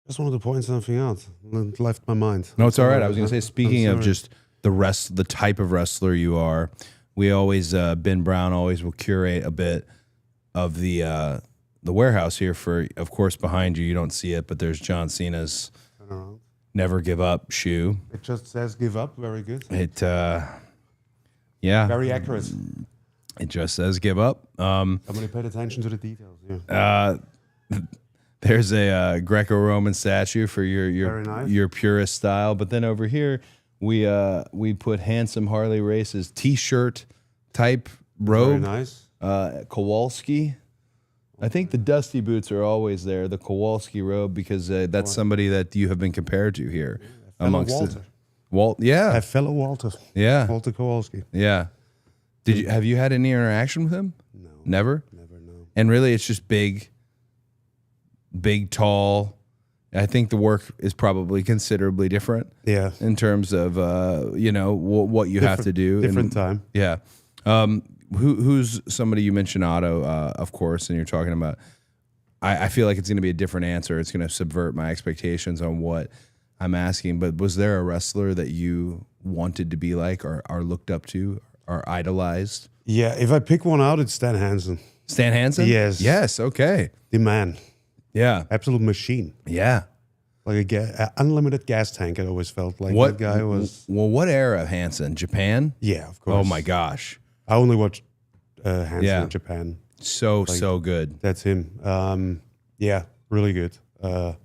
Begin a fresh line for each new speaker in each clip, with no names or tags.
Just wanted to point something out. It left my mind.
No, it's all right. I was going to say, speaking of just the type of wrestler you are, we always, Ben Brown always will curate a bit of the warehouse here for, of course, behind you. You don't see it, but there's John Cena's Never Give Up shoe.
It just says give up. Very good.
It, yeah.
Very accurate.
It just says give up.
Somebody paid attention to the details. Yeah.
There's a Greco-Roman statue for your purist style, but then over here we put Handsome Harley Race's T-shirt type robe.
Very nice.
Kowalski. I think the Dusty boots are always there. The Kowalski robe because that's somebody that you have been compared to here amongst
Walter.
Yeah,
a fellow Walter.
Yeah,
Walter Kowalski.
Yeah. Have you had any interaction with him?
No.
Never.
No.
And really, it's just big, tall. I think the work is probably considerably different.
Yeah.
In terms of what you have to do.
Different time.
Yeah. Who's somebody you mentioned? Otto, of course, and you're talking about. I feel like it's going to be a different answer. It's going to subvert my expectations on what I'm asking. But was there a wrestler that you wanted to be like, or looked up to, or idolized?
Yeah. If I pick one out, it's Stan Hansen.
Stan Hansen?
Yes.
Yes. Okay.
The man.
Yeah.
Absolute machine.
Yeah.
Like a unlimited gas tank, I always felt like
that
guy was.
Well, what era of Hansen? Japan?
Yeah, of course.
Oh, my gosh.
I only watched Hansen in Japan.
So good.
That's him. Yeah, really good. I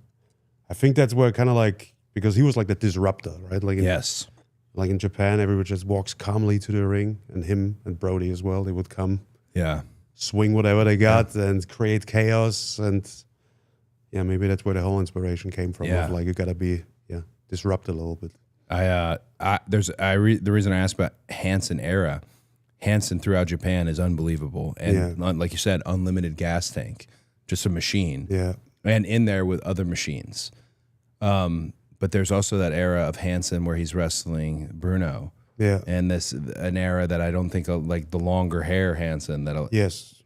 think that's where kind of like, because he was like the disruptor, right? Like like in Japan, everybody just walks calmly to the ring, and him and Brody as well, they would come.
Yeah.
Swing whatever they got and create chaos, and maybe that's where the whole inspiration came from.
Yeah.
Of like you gotta be disrupt a little bit.
The reason I asked about Hansen era, Hansen throughout Japan is unbelievable, and like you said, unlimited gas tank, just a machine.
Yeah,
and in there with other machines. But there's also that era of Hansen where he's wrestling Bruno.
Yeah,
and an era that I don't think like the longer hair Hansen.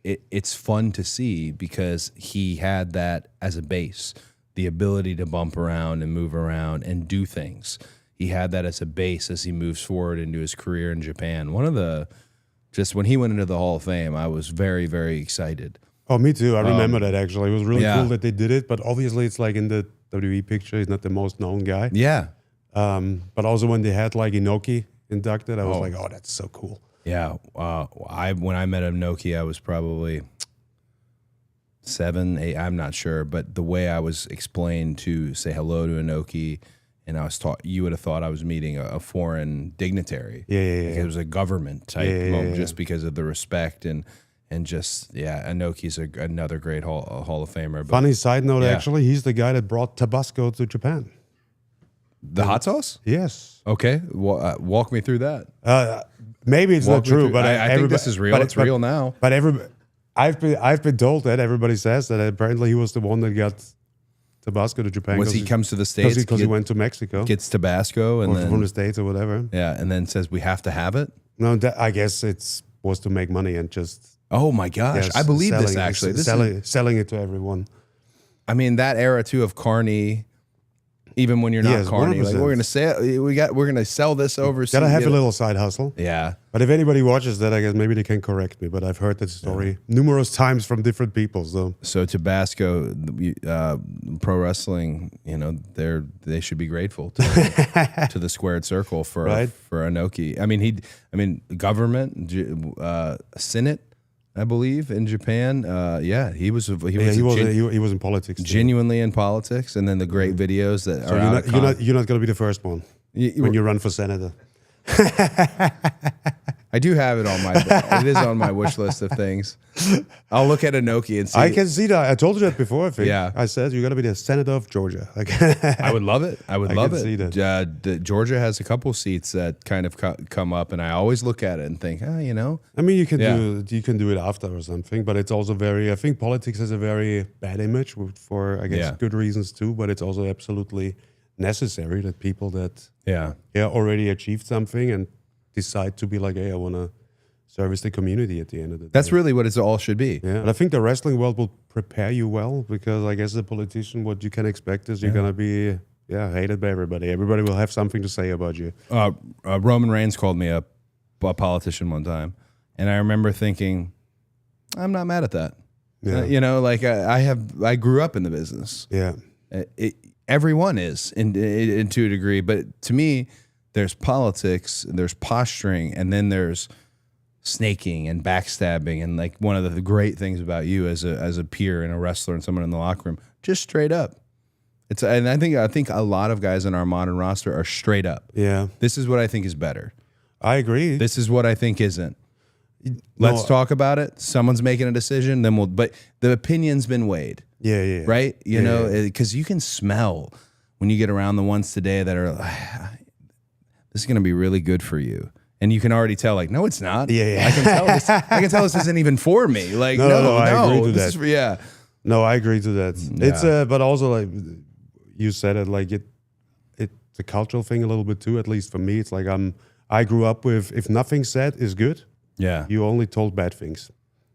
It's fun to see because he had that as a base, the ability to bump around and move around and do things. He had that as a base as he moves forward into his career in Japan. Just when he went into the Hall of Fame, I was very, very excited.
Oh, me too. I remember that actually. It was really cool that they did it, but obviously it's like in the WWE picture, he's not the most known guy.
Yeah.
But also when they had like Inoki inducted, I was like, oh, that's so cool.
Yeah. When I met Inoki, I was probably 7, 8, I'm not sure, but the way I was explained to say hello to Inoki, and I was taught, you would have thought I was meeting a foreign dignitary.
Yeah.
Like it was a government type moment, just because of the respect and just Inoki's another great Hall of Famer. But
funny side note, actually, he's the guy that brought Tabasco to Japan.
The hot sauce?
Yes.
Okay, walk me through that.
Maybe it's not true, but
I think this is real. It's real now.
But I've been told that everybody says that apparently he was the one that got Tabasco to Japan.
Once he comes to the States,
because he went to Mexico,
gets Tabasco, and then
from the States or whatever.
Yeah, and then says we have to have it.
No, I guess it's was to make money and just.
Oh my gosh, I believe this actually.
Selling it to everyone.
I mean that era too of Carney. Even when you're not Carney, like we're gonna sell this over.
Gotta have a little side hustle.
Yeah.
But if anybody watches that, I guess maybe they can correct me. But I've heard that story numerous times from different people.
So Tabasco, pro wrestling, they should be grateful to the Squared Circle for Inoki. I mean, government, Senate, I believe, in Japan. He was in politics. Genuinely in politics, and then the great videos that are
you're not going to be the first one when you run for senator.
I do have it on it is on my wish list of things. I'll look at Inoki and see.
I can see that. I told you that before, I think.
Yeah.
I said you're going to be the senator of Georgia.
I would love it. I would love it.
See that.
Georgia has a couple seats that kind of come up, and I always look at it and think, I mean,
you can do it after or something, but it's also I think politics has a very bad image for, I guess, good reasons too, but it's also absolutely necessary that people that already achieved something and decide to be like, I want to service the community at the end of the day.
That's really what it all should be.
Yeah, and I think the wrestling world will prepare you well, because I guess as a politician, what you can expect is you're gonna be hated by everybody. Everybody will have something to say about you.
Roman Reigns called me a politician one time, and I remember thinking, I'm not mad at that. Yeah. Like I grew up in the business.
Yeah,
everyone is in to a degree, but to me, there's politics, and there's posturing, and then there's snaking and backstabbing. And like one of the great things about you as a peer and a wrestler and someone in the locker room, just straight up. And I think a lot of guys in our modern roster are straight up.
Yeah,
this is what I think is better.
I agree.
This is what I think isn't. Let's talk about it. Someone's making a decision, then but the opinion's been weighed.
Yeah.
Right? You know, because you can smell when you get around the ones today that are, this is going to be really good for you. And you can already tell, like, no, it's not.
Yeah.
I can tell this isn't even for me. Like, no,
I agree to that.
Yeah.
No, I agree to that.
Yeah.
It's but also like you said it, like it's a cultural thing a little bit too. At least for me, it's like I grew up with, if nothing said is good, you only told bad things.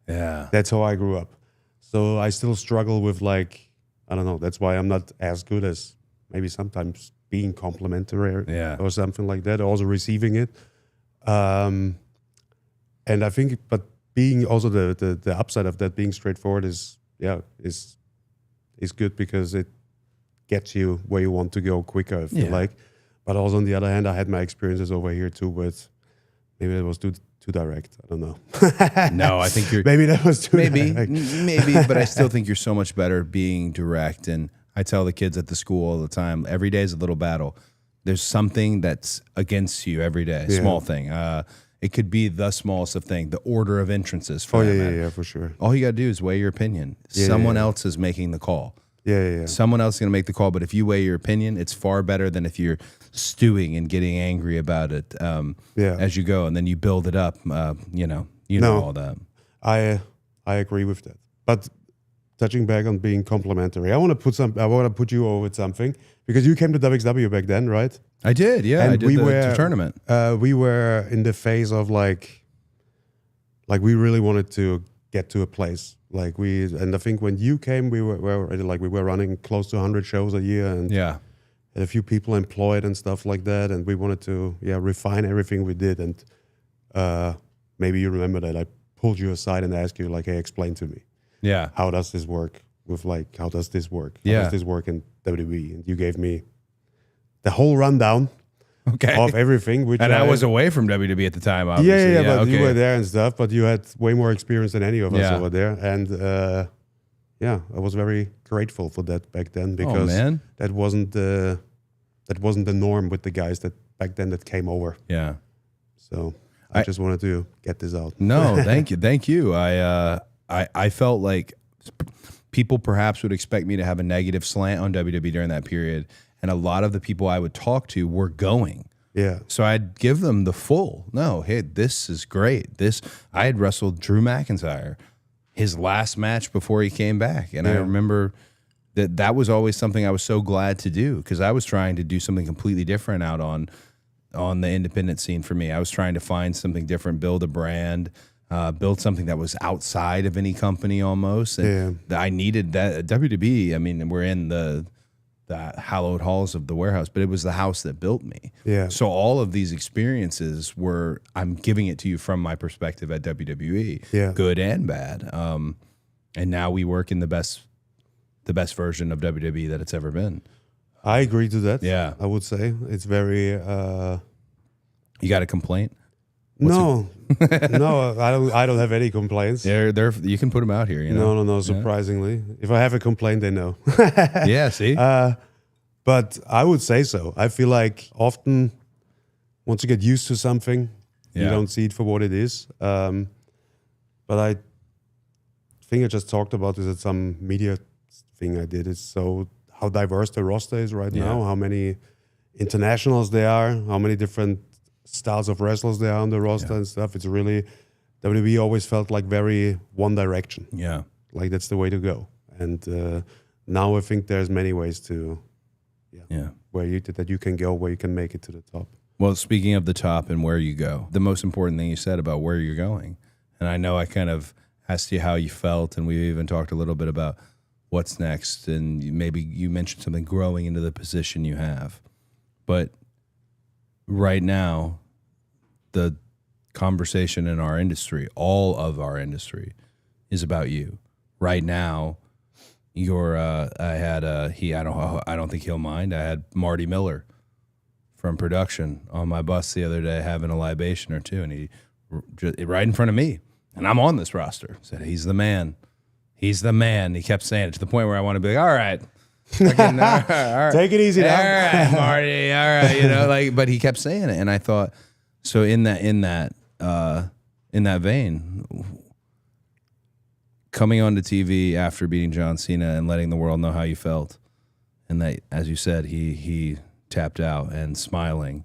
Yeah,
that's how I grew up. So I still struggle with, like, I don't know. That's why I'm not as good as maybe sometimes being complimentary or something like that. Also receiving it. And I think, but being also the upside of that, being straightforward is good, because it gets you where you want to go quicker, I feel like. But also on the other hand, I had my experiences over here too with, maybe it was too direct. I don't know.
No, I think you're
maybe that was too direct.
Maybe, but I still think you're so much better being direct. And I tell the kids at the school all the time, every day is a little battle. There's something that's against you every day, small thing. It could be the smallest of thing, the order of entrances. For
for sure.
All you got to do is weigh your opinion. Someone else is making the call. Someone else is going to make the call, but if you weigh your opinion, it's far better than if you're stewing and getting angry about it as you go, and then you build it up. You know all that.
I agree with that. But touching back on being complimentary, I want to put you over with something, because you came to WXW back then, right?
I did, yeah.
And
I did the tournament.
We were in the phase of like we really wanted to get to a place. And I think when you came, we were running close to 100 shows a year, and had a few people employed and stuff like that. And we wanted to refine everything we did. And maybe you remember that I pulled you aside and asked you, like, hey, explain to me.
Yeah.
How does this work? How does this work? How does this work in WWE? And you gave me the whole rundown of everything.
And I was away from WWE at the time, obviously.
But you were there and stuff, but you had way more experience than any of us over there. And I was very grateful for that back then, because that wasn't the norm with the guys that back then that came over.
Yeah.
So I just wanted to get this out.
No, thank you. I felt like people perhaps would expect me to have a negative slant on WWE during that period, and a lot of the people I would talk to were going.
Yeah.
So I'd give them the full, no, hey, this is great. I had wrestled Drew McIntyre, his last match before he came back. And I remember that was always something I was so glad to do, because I was trying to do something completely different out on the independent scene for me. I was trying to find something different, build a brand, build something that was outside of any company almost. And I needed that. WWE, I mean, we're in the hallowed halls of the warehouse, but it was the house that built me.
Yeah.
So all of these experiences I'm giving it to you from my perspective at WWE, good and bad. And now we work in the best version of WWE that it's ever been.
I agree to that.
Yeah.
I would say it's very.
You got a complaint?
No, I don't have any complaints.
They're you can put them out here. You know?
No. Surprisingly, if I have a complaint, they know.
Yeah, see.
But I would say so. I feel like often, once you get used to something, you don't see it for what it is. But I think I just talked about this at some media thing I did. It's so how diverse the roster is right now. How many internationals there are. How many different styles of wrestlers there are on the roster and stuff. It's really, WWE always felt like very one direction.
Yeah.
Like that's the way to go. And now I think there's many ways to, that you can go, where you can make it to the top.
Well, speaking of the top and where you go, the most important thing you said about where you're going, and I know I kind of asked you how you felt, and we even talked a little bit about what's next, and maybe you mentioned something growing into the position you have. But right now, the conversation in our industry, all of our industry, is about you. Right now, I don't think he'll mind. I had Marty Miller from production on my bus the other day having a libation or two, and he right in front of me, and I'm on this roster. Said he's the man. He's the man. He kept saying it to the point where I want to be like, all right. All right.
Take it easy now.
All right, Marty. All right, but he kept saying it, and I thought, so in that vein, coming onto TV after beating John Cena and letting the world know how you felt, and that, as you said, he tapped out and smiling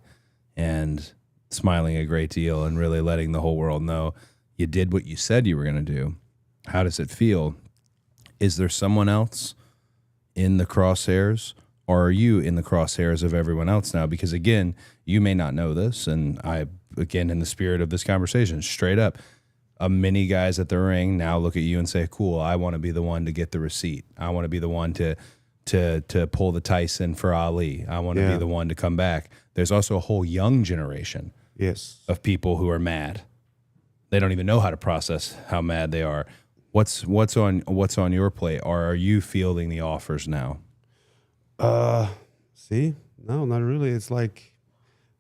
a great deal, and really letting the whole world know you did what you said you were going to do. How does it feel? Is there someone else in the crosshairs, or are you in the crosshairs of everyone else now? Because again, you may not know this, and again, in the spirit of this conversation, straight up, many guys at the ring now look at you and say, cool, I want to be the one to get the receipt. I want to be the one to pull the Tyson for Ali. I want to be the one to come back. There's also a whole young generation of people who are mad. They don't even know how to process how mad they are. What's on your plate? Or are you fielding the offers now?
See, no, not really. It's like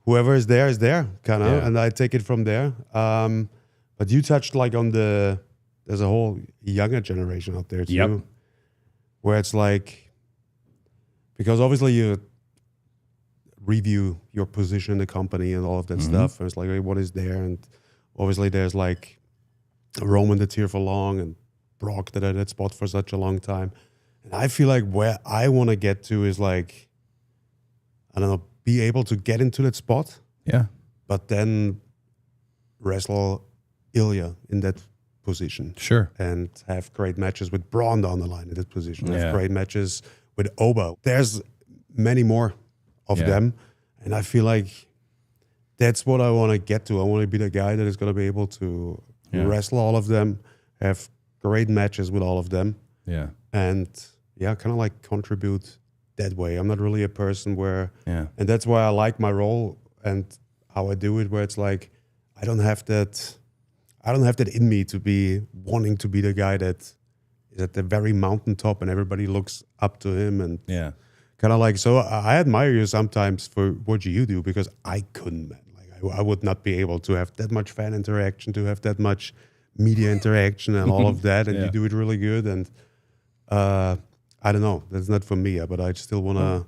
whoever is there, kind of, and I take it from there. But you touched like on there's a whole younger generation out there too, where it's like, because obviously you review your position in the company and all of that stuff. And it's like, hey, what is there? And obviously there's like Roman that's here for long, and Brock that had that spot for such a long time. And I feel like where I want to get to is like, I don't know, be able to get into that spot.
Yeah.
But then wrestle Ilya in that position.
Sure.
And have great matches with Bron down the line in that position. Have great matches with Oba. There's many more of them. And I feel like that's what I want to get to. I want to be the guy that is going to be able to wrestle all of them, have great matches with all of them. Yeah. And kind of like contribute that way. I'm not really a person where, and that's why I like my role and how I do it, where it's like, I don't have that in me to be wanting to be the guy that is at the very mountaintop and everybody looks up to him. And kind of like, so I admire you sometimes for what you do, because I couldn't, man. Like I would not be able to have that much fan interaction, to have that much media interaction and all of that. And you do it really good. And I don't know, that's not for me, but I still want to,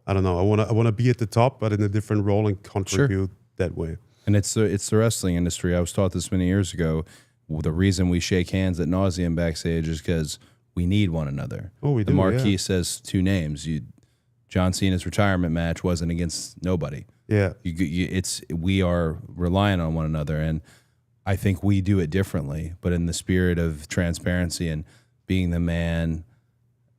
I don't know, I want to be at the top, but in a different role and contribute that way.
And it's the wrestling industry. I was taught this many years ago. The reason we shake hands at nauseam backstage is because we need one another. Oh, we do. The marquee says two names. John Cena's retirement match wasn't against nobody. Yeah, we are relying on one another, and I think we do it differently. But in the spirit of transparency and being the man,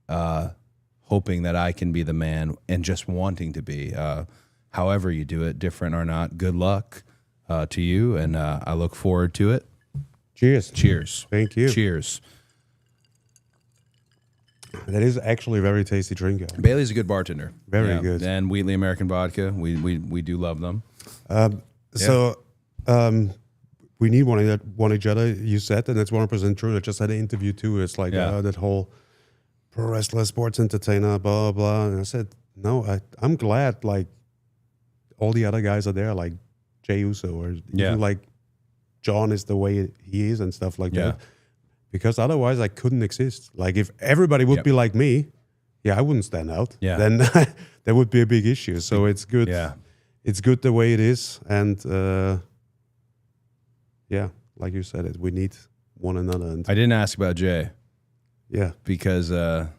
hoping that I can be the man, and just wanting to be. However you do it, different or not, good luck to you, and I look forward to it.
Cheers.
Cheers.
Thank you.
Cheers.
That is actually a very tasty drink.
Bailey's a good bartender.
Very good.
And Wheatley American Vodka. We do love them.
So we need one each other, you said, and that's 100% true. I just had an interview too. It's like that whole pro wrestler, sports entertainer, blah, blah, blah. And I said, no, I'm glad like all the other guys are there, like Jey Uso, or even like John is the way he is and stuff like that. Because otherwise I couldn't exist. Like if everybody would be like me, I wouldn't stand out. Yeah. Then that would be a big issue. So it's good. Yeah. It's good the way it is. And like you said, we need one another. And
I didn't ask about Jay.
Yeah.
Because I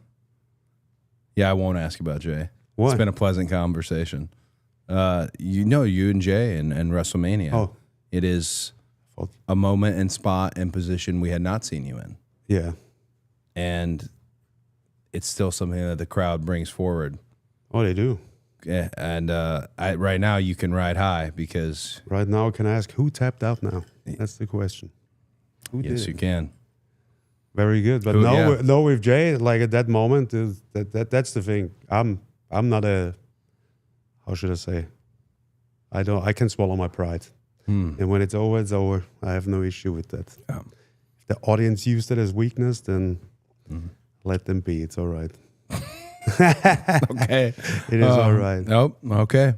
won't ask about Jay.
Why?
It's been a pleasant conversation. You and Jay and WrestleMania. Oh. It is a moment and spot and position we had not seen you in.
Yeah.
And it's still something that the crowd brings forward.
Oh, they do.
Yeah. And right now you can ride high because...
Right now I can ask, who tapped out now? That's the question.
Yes, you can.
Very good. But no, with Jay, like at that moment, that's the thing. I'm not a, how should I say? I can swallow my pride. And when it's over, it's over. I have no issue with that. If the audience used it as weakness, then let them be. It's all right.
Okay.
It is all right.
Nope. Okay.